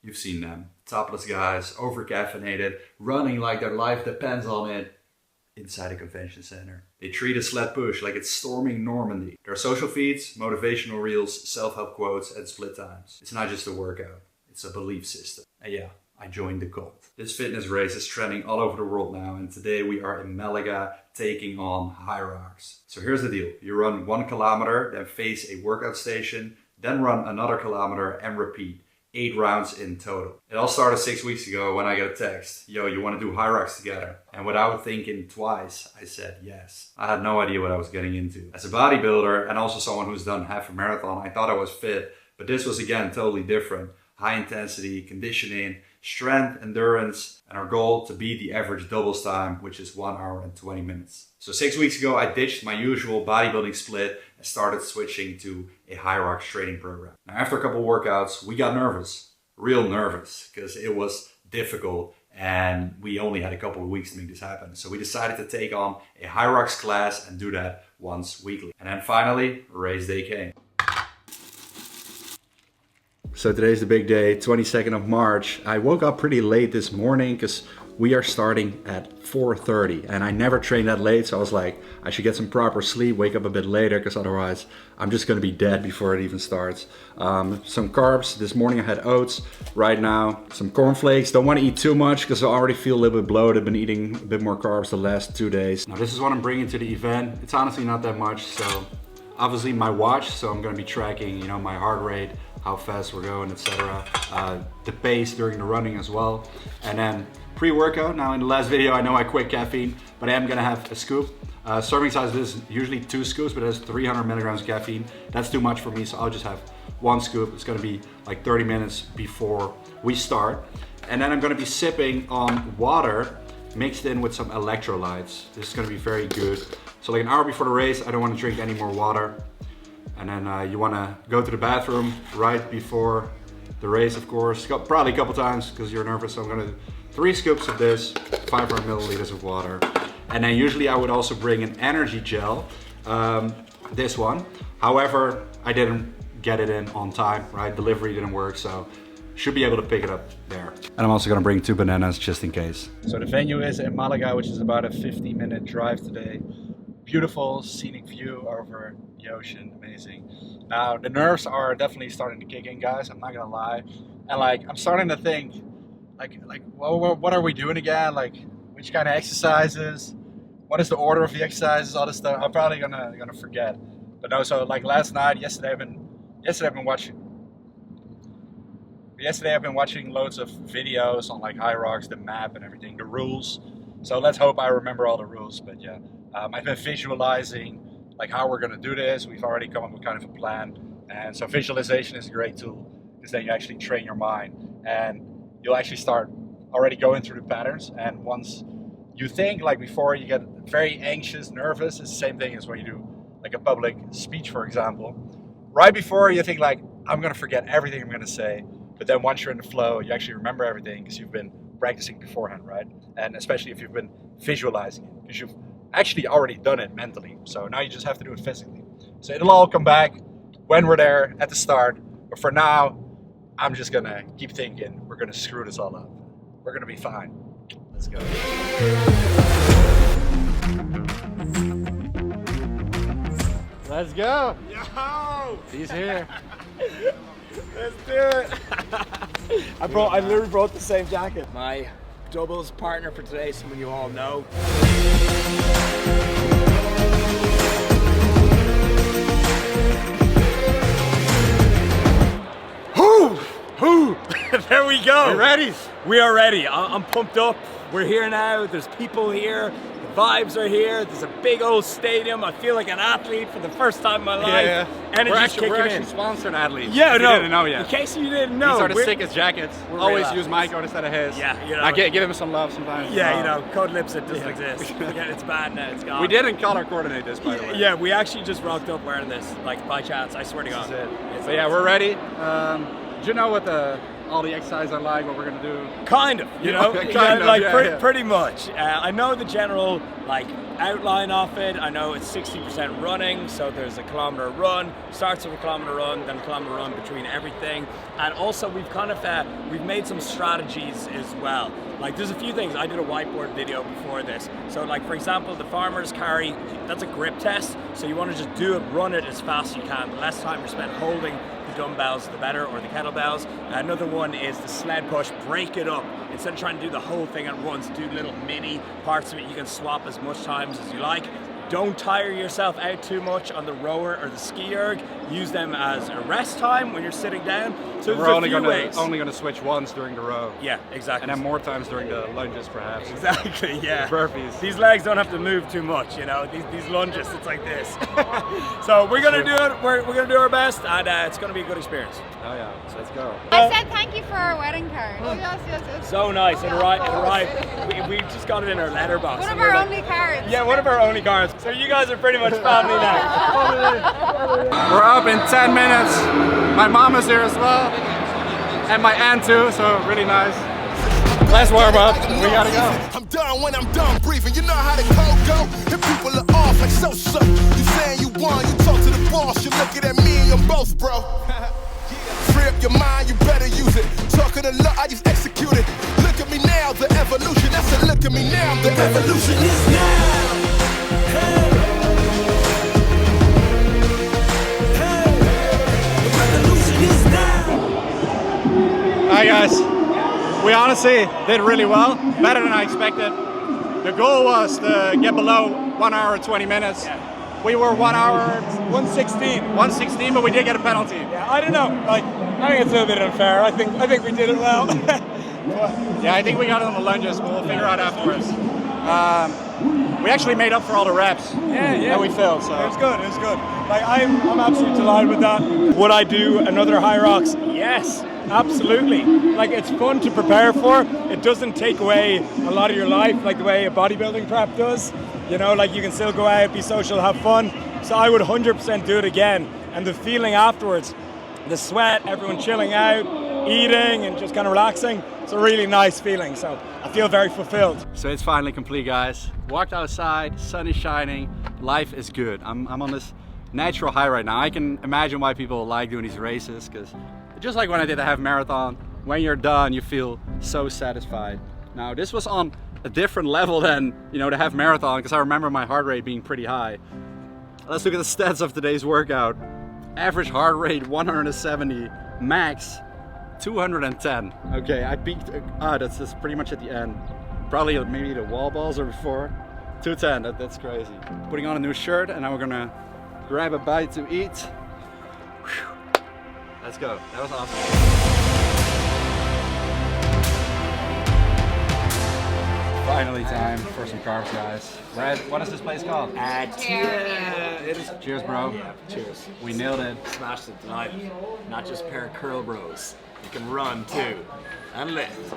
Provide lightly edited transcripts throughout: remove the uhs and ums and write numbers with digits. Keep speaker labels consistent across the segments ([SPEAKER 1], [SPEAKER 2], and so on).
[SPEAKER 1] You've seen them. Topless guys, over-caffeinated, running like their life depends on it inside a convention center. They treat a sled push like it's storming Normandy. There are social feeds, motivational reels, self-help quotes, and split times. It's not just a workout, it's a belief system. And yeah, I joined the cult. This fitness race is trending all over the world now, and today we are in Malaga taking on Hyrox. So here's the deal. You run 1 kilometer, then face a workout station, then run another kilometer and repeat. 8 rounds in total. It all started 6 weeks ago when I got a text. Yo, you want to do Hyrox together? And without thinking twice, I said yes. I had no idea what I was getting into. As a bodybuilder and also someone who's done half a marathon, I thought I was fit, but this was again totally different. High intensity, conditioning, strength, endurance, and our goal to beat the average doubles time, which is 1 hour and 20 minutes. So 6 weeks ago, I ditched my usual bodybuilding split and started switching to a Hyrox training program. Now, after a couple workouts, we got nervous, real nervous, because it was difficult and we only had a couple of weeks to make this happen. So we decided to take on a Hyrox class and do that once weekly. And then finally, race day came. So today's the big day, 22nd of March. I woke up pretty late this morning because we are starting at 4:30 and I never trained that late. So I was like, I should get some proper sleep, wake up a bit later because otherwise I'm just gonna be dead before it even starts. Some carbs. This morning I had oats. Right now, some cornflakes. Don't want to eat too much because I already feel a little bit bloated. Been eating a bit more carbs the last 2 days. Now this is what I'm bringing to the event. It's honestly not that much. So obviously my watch. So I'm gonna be tracking, you know, my heart rate, how fast we're going, etc. The pace during the running as well. And then pre-workout. Now in the last video, I know I quit caffeine, but I am gonna have a scoop. Serving size is usually 2 scoops, but it has 300 milligrams of caffeine. That's too much for me, so I'll just have 1 scoop. It's gonna be like 30 minutes before we start. And then I'm gonna be sipping on water mixed in with some electrolytes. This is gonna be very good. So like an hour before the race, I don't wanna drink any more water. And then you wanna go to the bathroom right before the race, of course. Probably a couple times because you're nervous, so I'm gonna do 3 scoops of this, 500 milliliters of water. And then usually I would also bring an energy gel, this one. However, I didn't get it in on time, right? Delivery didn't work, so should be able to pick it up there. And I'm also gonna bring 2 bananas just in case. So the venue is in Malaga, which is about a 50-minute drive today. Beautiful scenic view over the ocean, amazing. Now the nerves are definitely starting to kick in, guys, I'm not gonna lie. And like, I'm starting to think, like, what are we doing again? Like, which kind of exercises? What is the order of the exercises? All this stuff. I'm probably gonna forget. But no, so like last night, yesterday I've been watching loads of videos on like Hyrox, the map and everything, the rules. So let's hope I remember all the rules. But yeah, I've been visualizing like how we're gonna do this. We've already come up with kind of a plan. And so visualization is a great tool because then you actually train your mind and you'll actually start already going through the patterns. And once you think, like before you get very anxious, nervous, it's the same thing as when you do like a public speech, for example. Right before you think like, I'm gonna forget everything I'm gonna say. But then once you're in the flow, you actually remember everything because you've been practicing beforehand, right? And especially if you've been visualizing it, because you've actually already done it mentally. So now you just have to do it physically. So it'll all come back when we're there at the start. But for now, I'm just gonna keep thinking, we're gonna screw this all up. We're gonna be fine. Let's go. Let's go. Yo! He's here. Let's do it. I literally brought the same jacket.
[SPEAKER 2] My doubles partner for today, someone you all know.
[SPEAKER 3] There we go.
[SPEAKER 2] We're ready.
[SPEAKER 3] We are ready. I'm pumped up. We're here now. There's people here. The vibes are here. There's a big old stadium. I feel like an athlete for the first time in my life.
[SPEAKER 2] Yeah.
[SPEAKER 3] Energy's kicking
[SPEAKER 2] we're actually
[SPEAKER 3] in.
[SPEAKER 2] sponsored athletes.
[SPEAKER 3] Yeah,
[SPEAKER 2] if
[SPEAKER 3] no.
[SPEAKER 2] you didn't know yet.
[SPEAKER 3] In case you didn't know.
[SPEAKER 2] These are the sickest jackets. Always use my code instead of his.
[SPEAKER 3] Yeah, you know.
[SPEAKER 2] I give him some love sometimes.
[SPEAKER 3] Yeah, you know, code lips, it doesn't exist. Yeah, it's bad now. It's gone.
[SPEAKER 2] We didn't color coordinate this, by the way.
[SPEAKER 3] Yeah, we actually just rocked up wearing this, like by chance. I swear to God.
[SPEAKER 2] This is it. So yeah, we're ready. Do you know what the all the exercise I like, what we're gonna do.
[SPEAKER 3] Kind of, you know,
[SPEAKER 2] Kind of,
[SPEAKER 3] like
[SPEAKER 2] yeah.
[SPEAKER 3] pretty much. I know the general like outline of it. I know it's 60% running, so there's a kilometer run, starts with a kilometer run, then a kilometer run between everything. And also we've kind of, we've made some strategies as well. Like there's a few things, I did a whiteboard video before this. So like for example, the farmer's carry, that's a grip test. So you want to just do it, run it as fast as you can. The less time you're spent holding the dumbbells, the better, or the kettlebells. Another one is the sled push, break it up. Instead of trying to do the whole thing at once, do little mini parts of it. You can swap as much times as you like. Don't tire yourself out too much on the rower or the ski erg. Use them as a rest time when you're sitting down. So
[SPEAKER 2] We're only gonna switch once during the row.
[SPEAKER 3] Yeah, exactly.
[SPEAKER 2] And then more times during the lunges, perhaps.
[SPEAKER 3] Exactly, yeah.
[SPEAKER 2] The burpees.
[SPEAKER 3] These legs don't have to move too much, you know. These lunges, it's like this. So we're gonna do it. We're gonna do our best, and it's gonna be a good experience.
[SPEAKER 2] Oh yeah, so let's go.
[SPEAKER 4] I said thank you for our wedding card. Oh, yes.
[SPEAKER 3] So nice. It arrived. We just got it in our letterbox.
[SPEAKER 4] One of our only cards.
[SPEAKER 3] Yeah, one of our only cards. So you guys are pretty much family now.
[SPEAKER 2] We're up in 10 minutes. My mom is here as well. And my aunt too, so really nice. Let's warm up. We gotta go.
[SPEAKER 5] I'm done when I'm done breathing. You know how the code go. If people are off like so. You saying you won, you talk to the boss. You're looking at me and you're both, bro. Free up your mind, you better use it. Talking a lot, I just execute it. Look at me now, the evolution. I said, look at me now, the evolution is now. Hey. The revolution is now.
[SPEAKER 2] Hi guys. We honestly did really well, better than I expected. The goal was to get below 1 hour and 20 minutes.
[SPEAKER 3] Yeah.
[SPEAKER 2] We were 1 hour
[SPEAKER 3] 116.
[SPEAKER 2] 116, but we did get a penalty.
[SPEAKER 3] Yeah, I don't know. Like, I think it's a little bit unfair. I think we did it well.
[SPEAKER 2] Yeah, I think we got it on the lunges, but we'll figure out afterwards. We actually made up for all the reps that we failed. So
[SPEAKER 3] It was good. Like, I'm absolutely delighted with that. Would I do another Hyrox? Yes, absolutely. Like, it's fun to prepare for. It doesn't take away a lot of your life like the way a bodybuilding prep does. You know, like you can still go out, be social, have fun. So I would 100% do it again. And the feeling afterwards, the sweat, everyone chilling out, eating and just kind of relaxing, it's a really nice feeling. So I feel very fulfilled.
[SPEAKER 2] So it's finally complete, guys. Walked outside, sun is shining, life is good. I'm on this natural high right now. I can imagine why people like doing these races, because just like when I did the half marathon, when you're done, you feel so satisfied. Now this was on a different level than, you know, the half marathon, because I remember my heart rate being pretty high. Let's look at the stats of today's workout. Average heart rate 170, max 210. Okay, I peaked, that's pretty much at the end. Probably maybe the wall balls or before. 210, that's crazy. Putting on a new shirt, and now we're gonna grab a bite to eat. Whew. Let's go, that was awesome. Finally time for some carbs, guys. Red, what is this place called? Cheers, bro.
[SPEAKER 3] Cheers.
[SPEAKER 2] We nailed it.
[SPEAKER 3] Smashed it tonight. Not just a pair of curl bros. You can run too. And lift.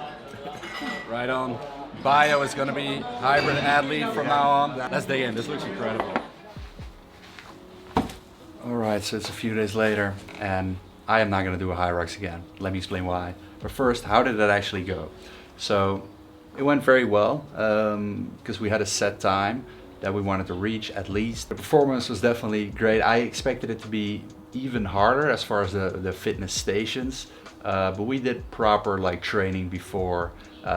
[SPEAKER 2] Right on. Bio is gonna be hybrid athlete from now on. Let's dig in, this looks incredible. All right, so it's a few days later, and I am not gonna do a Hyrox again. Let me explain why. But first, how did that actually go? So, it went very well, because we had a set time that we wanted to reach at least. The performance was definitely great. I expected it to be even harder as far as the fitness stations, but we did proper like training before,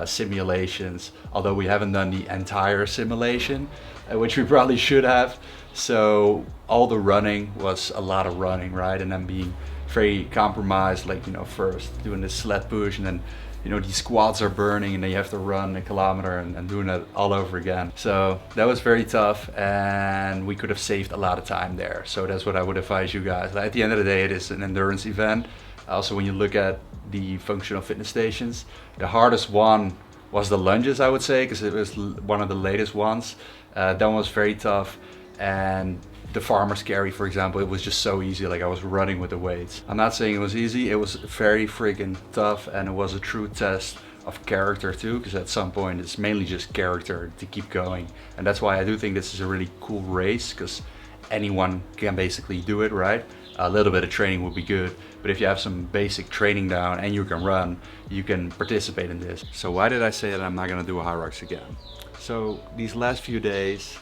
[SPEAKER 2] simulations, although we haven't done the entire simulation, which we probably should have. So all the running was a lot of running, right? And then being very compromised, like, you know, first doing this sled push, and then, you know, these squats are burning and then you have to run a kilometer and doing it all over again. So that was very tough, and we could have saved a lot of time there. So that's what I would advise you guys. At the end of the day, it is an endurance event. Also, when you look at the functional fitness stations, the hardest one was the lunges, I would say, because it was one of the latest ones. That one was very tough. And the farmer's carry, for example, it was just so easy. Like, I was running with the weights. I'm not saying it was easy. It was very freaking tough, and it was a true test of character too, because at some point it's mainly just character to keep going. And that's why I do think this is a really cool race, because anyone can basically do it, right? a little bit of training would be good. But if you have some basic training down and you can run, you can participate in this. So why did I say that I'm not gonna do a Hyrox again? So these last few days,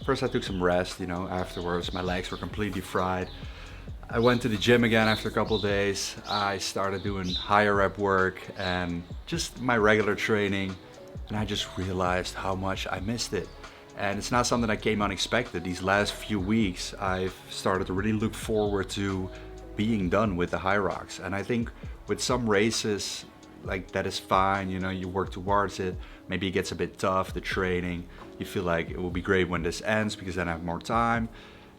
[SPEAKER 2] first I took some rest, you know, afterwards my legs were completely fried. I went to the gym again after a couple of days. I started doing higher rep work and just my regular training, and I just realized how much I missed it. And it's not something that came unexpected. These last few weeks, I've started to really look forward to being done with the Hyrox. And I think with some races, like that is fine, you know, you work towards it. Maybe it gets a bit tough, the training. You feel like it will be great when this ends because then I have more time.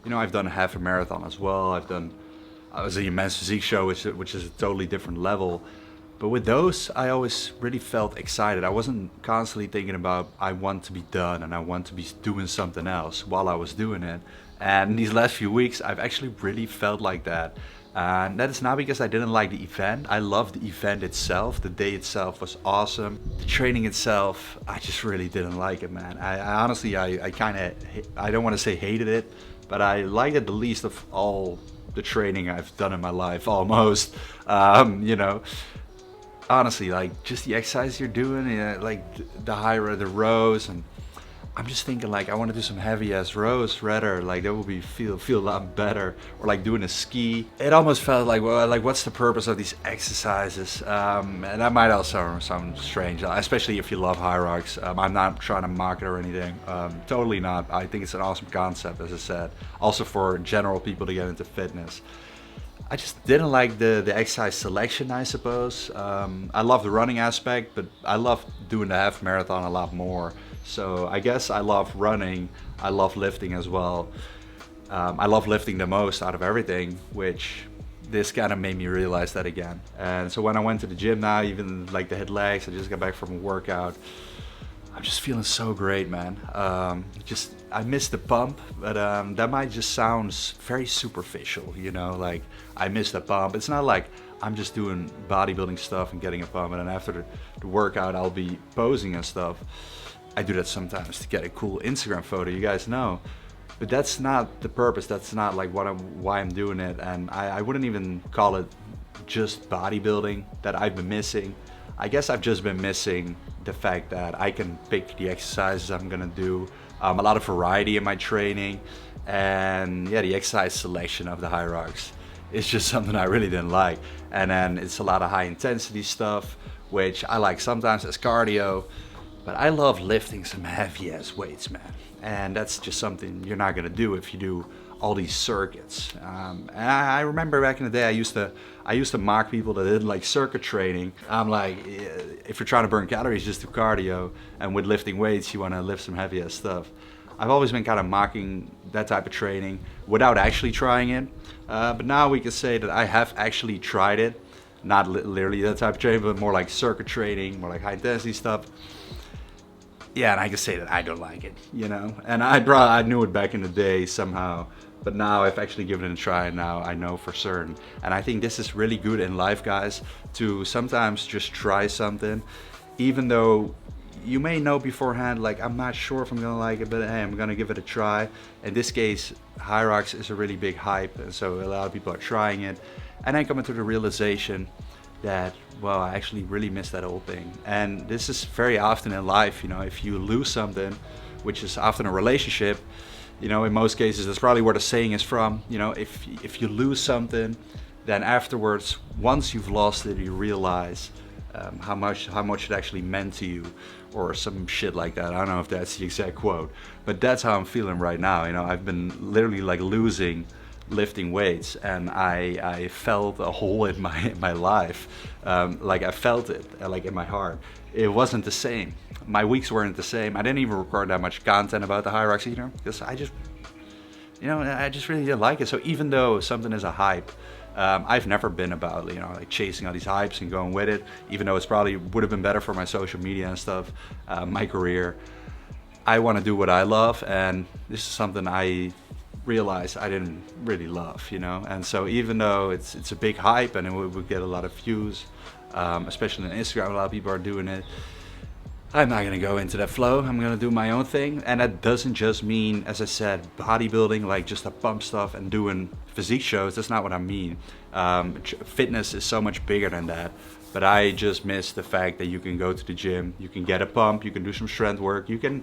[SPEAKER 2] You know, I've done a half a marathon as well. I was at the Immense Physique show, which is a totally different level. But with those, I always really felt excited. I wasn't constantly thinking about, I want to be done and I want to be doing something else while I was doing it. And these last few weeks, I've actually really felt like that. And that is not because I didn't like the event. I loved the event itself. The day itself was awesome. The training itself, I just really didn't like it, man. I honestly, I don't want to say hated it, but I liked it the least of all the training I've done in my life, almost. You know, honestly, like just the exercise you're doing, like the rows, and I'm just thinking like I want to do some heavy ass rows rather, like that would be feel a lot better. Or like doing a ski. It almost felt like, well, like what's the purpose of these exercises? And that might also sound strange, especially if you love Hyrox. I'm not trying to mock it or anything. Totally not. I think it's an awesome concept, as I said. Also for general people to get into fitness. I just didn't like the exercise selection, I suppose. I love the running aspect, but I love doing the half marathon a lot more. So I guess I love running, I love lifting as well. I love lifting the most out of everything, which this kind of made me realize that again. And so when I went to the gym now, even like the hit legs, I just got back from a workout. I'm just feeling so great, man. I miss the pump, but that might just sound very superficial, you know, like I miss the pump. It's not like I'm just doing bodybuilding stuff and getting a pump, and then after the workout, I'll be posing and stuff. I do that sometimes to get a cool Instagram photo, you guys know. But that's not the purpose, that's not like why I'm doing it, and I wouldn't even call it just bodybuilding that I've been missing. I guess I've just been missing the fact that I can pick the exercises I'm gonna do, a lot of variety in my training, and yeah, the exercise selection of the Hyrox is just something I really didn't like. And then it's a lot of high intensity stuff, which I like sometimes as cardio, but I love lifting some heavy ass weights, man. And that's just something you're not gonna do if you do all these circuits. And I remember back in the day, I used to mock people that didn't like circuit training. I'm like, if you're trying to burn calories, just do cardio. And with lifting weights, you wanna lift some heavy ass stuff. I've always been kind of mocking that type of training without actually trying it. But now we can say that I have actually tried it. Not literally that type of training, but more like circuit training, more like high intensity stuff. Yeah, and I can say that I don't like it, you know? And I knew it back in the day somehow, but now I've actually given it a try, and now I know for certain. And I think this is really good in life, guys, to sometimes just try something, even though you may know beforehand, like, I'm not sure if I'm gonna like it, but hey, I'm gonna give it a try. In this case, Hyrox is a really big hype, and so a lot of people are trying it. And I come into the realization that, well, I actually really miss that old thing. And this is very often in life, you know, if you lose something, which is often a relationship, you know, in most cases, that's probably where the saying is from, you know, if you lose something, then afterwards, once you've lost it, you realize how much it actually meant to you, or some shit like that. I don't know if that's the exact quote, but that's how I'm feeling right now. You know, I've been literally like lifting weights, and I felt a hole in my life, like I felt it, like in my heart. It wasn't the same. My weeks weren't the same. I didn't even record that much content about the Hyrox either, because I just really didn't like it. So even though something is a hype, I've never been about, you know, like chasing all these hypes and going with it, even though it's probably would have been better for my social media and stuff, my career. I want to do what I love, and this is something I realized I didn't really love, you know. And so even though it's a big hype and it would get a lot of views, especially on Instagram, a lot of people are doing it, I'm not gonna go into that flow. I'm gonna do my own thing. And that doesn't just mean, as I said, bodybuilding, like just the pump stuff and doing physique shows, that's not what I mean. Fitness is so much bigger than that. But I just miss the fact that you can go to the gym, you can get a pump, you can do some strength work, you can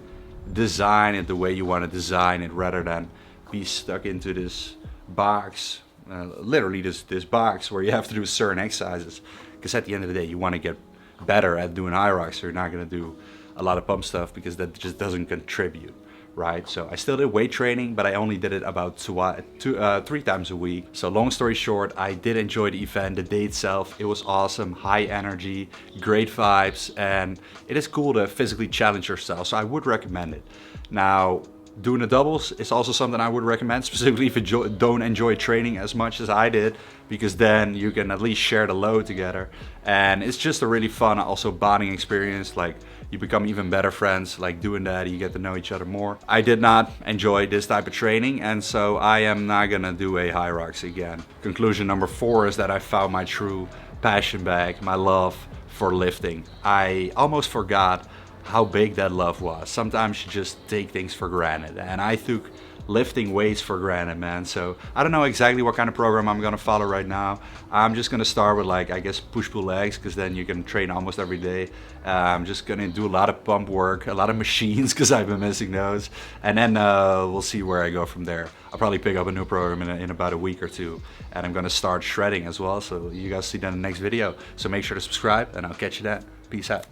[SPEAKER 2] design it the way you want to design it rather than be stuck into this box, literally this box where you have to do certain exercises. Because at the end of the day, you want to get better at doing Hyrox, so you're not going to do a lot of pump stuff because that just doesn't contribute. Right, so I still did weight training, but I only did it about 3 times a week. So long story short, I did enjoy the event, the day itself. It was awesome, high energy, great vibes, and it is cool to physically challenge yourself. So I would recommend it. Now, doing the doubles is also something I would recommend, specifically if you don't enjoy training as much as I did, because then you can at least share the load together. And it's just a really fun, also bonding experience. Like, you become even better friends, like doing that, you get to know each other more. I did not enjoy this type of training, and so I am not gonna do a Hyrox again. Conclusion number 4 is that I found my true passion back, my love for lifting. I almost forgot how big that love was. Sometimes you just take things for granted, and I took lifting weights for granted, man. So I don't know exactly what kind of program I'm gonna follow right now. I'm just gonna start with, like, I guess push-pull legs, because then you can train almost every day. I'm just gonna do a lot of pump work, a lot of machines, because I've been missing those, and then we'll see where I go from there. I'll probably pick up a new program in about a week or 2, and I'm gonna start shredding as well, so you guys see that in the next video. So make sure to subscribe, and I'll catch you then. Peace out.